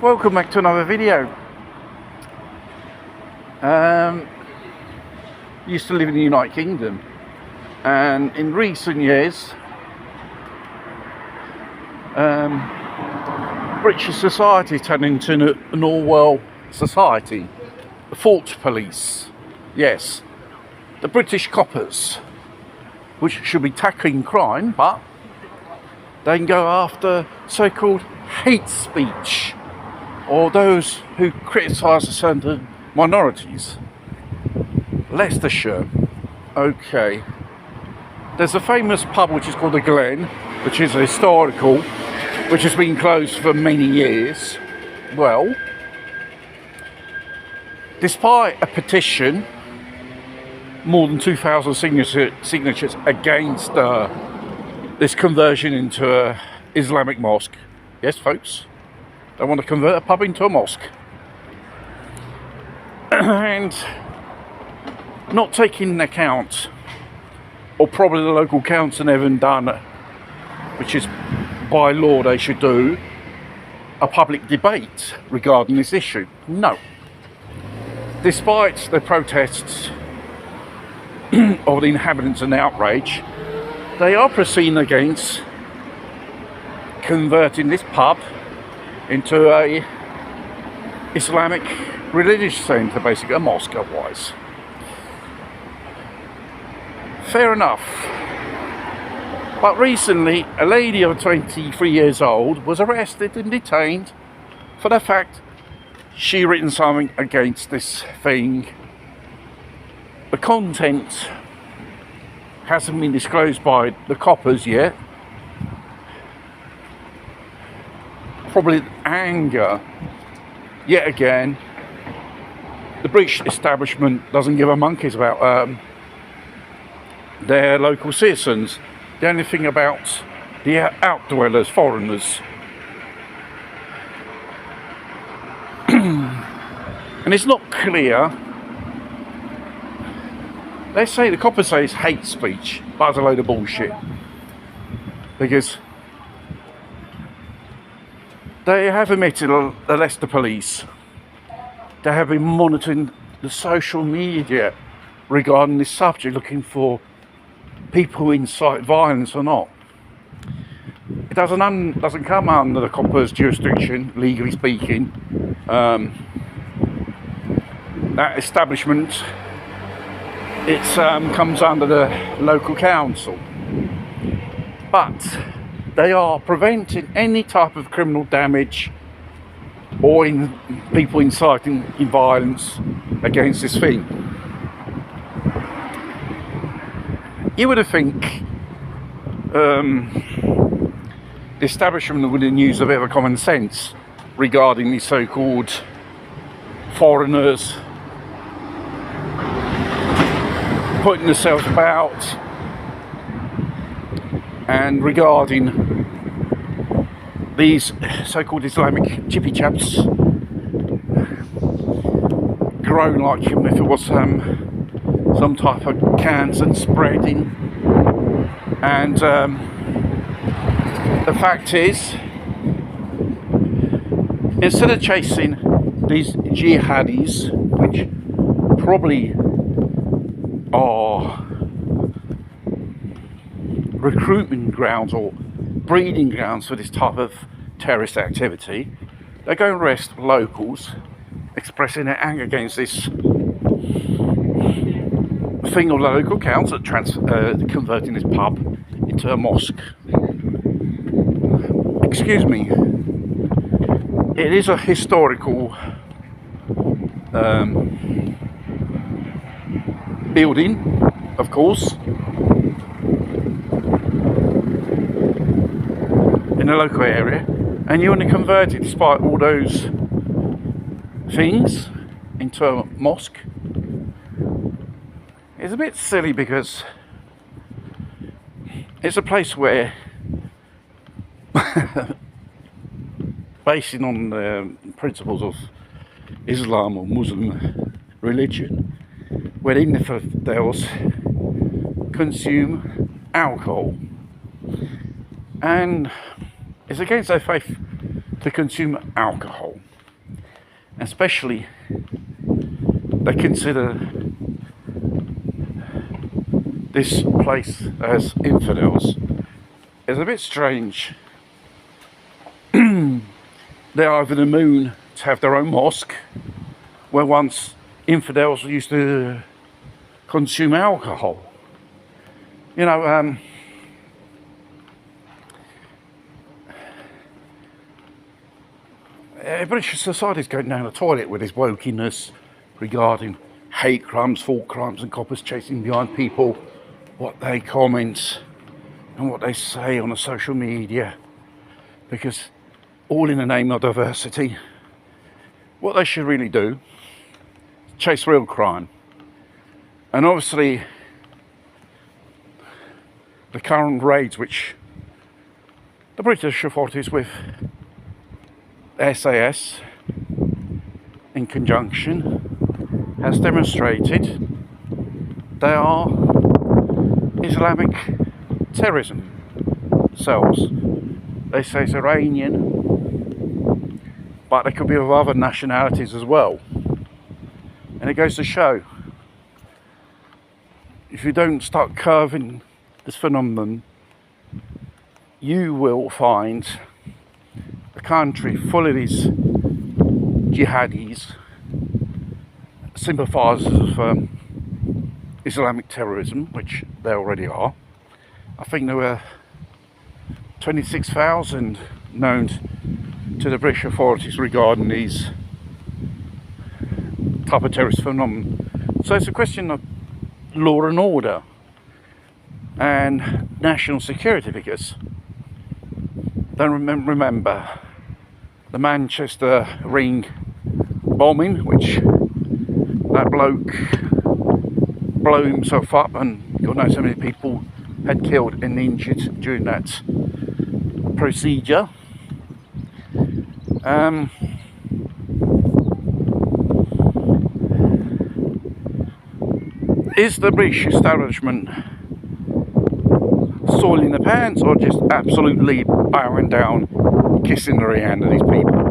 Welcome back to another video. Used to live in the United Kingdom, and in recent years British society turned into an all-world society. The thought police, yes, the British coppers, which should be tackling crime, but they can go after so-called hate speech or those who criticise certain minorities. Leicestershire, okay. There's a famous pub which is called the Glen, which is historical, which has been closed for many years. Well, despite a petition, more than 2,000 signatures against this conversion into an Islamic mosque. Yes, folks, they want to convert a pub into a mosque. And not taking into account, or probably the local council haven't done, which is by law they should do, a public debate regarding this issue. No. Despite the protests of the inhabitants and the outrage, they are proceeding against converting this pub into a Islamic religious centre, basically a mosque otherwise. Fair enough. But recently, a lady of 23 years old was arrested and detained for the fact she written something against this thing. The content hasn't been disclosed by the coppers yet. Probably anger, yet again. The British establishment doesn't give a monkeys about their local citizens. The only thing about the outdwellers, foreigners. And it's not clear. Let's say the coppers say it's hate speech, but it's a load of bullshit. Because they have admitted, the Leicester police, they have been monitoring the social media regarding this subject, looking for people who incite violence or not. It doesn't come under the coppers' jurisdiction, legally speaking. That establishment, it comes under the local council. But they are preventing any type of criminal damage or people inciting violence against this thing. You would have think the establishment would have used a bit of common sense regarding these so-called foreigners putting themselves about, and regarding these so-called Islamic chippy chaps growing like him if it was some type of cancer and spreading. And the fact is, instead of chasing these jihadis, which probably are recruitment grounds or breeding grounds for this type of terrorist activity, they go and arrest locals expressing their anger against this thing of the local council converting this pub into a mosque. Excuse me. It is a historical building, of course, in the local area, and you want to convert it, despite all those things, into a mosque. It's a bit silly because it's a place where, basing on the principles of Islam or Muslim religion, where the infidels consume alcohol, and it's against their faith to consume alcohol. Especially, they consider this place as infidels. It's a bit strange. They're over the moon to have their own mosque, where once infidels used to consume alcohol. You know, British society is going down the toilet with this wokeness regarding hate crimes, thought crimes, and coppers chasing behind people, what they comment and what they say on the social media, because all in the name of diversity. What they should really do is chase real crime. And obviously, the current raids which the British authorities with SAS in conjunction has demonstrated they are Islamic terrorism cells. They say it's Iranian, but they could be of other nationalities as well. And it goes to show, if you don't start curbing this phenomenon, you will find a country full of these jihadis, sympathisers of Islamic terrorism, which they already are. I think there were 26,000 known to the British authorities regarding these type of terrorist phenomenon. So it's a question of law and order and national security, because don't remember the Manchester Ring bombing, which that bloke blew himself up and God knows how many people had killed and injured during that procedure. Is the British establishment soiling the pants, or just absolutely bowing down, kissing the hand of these people?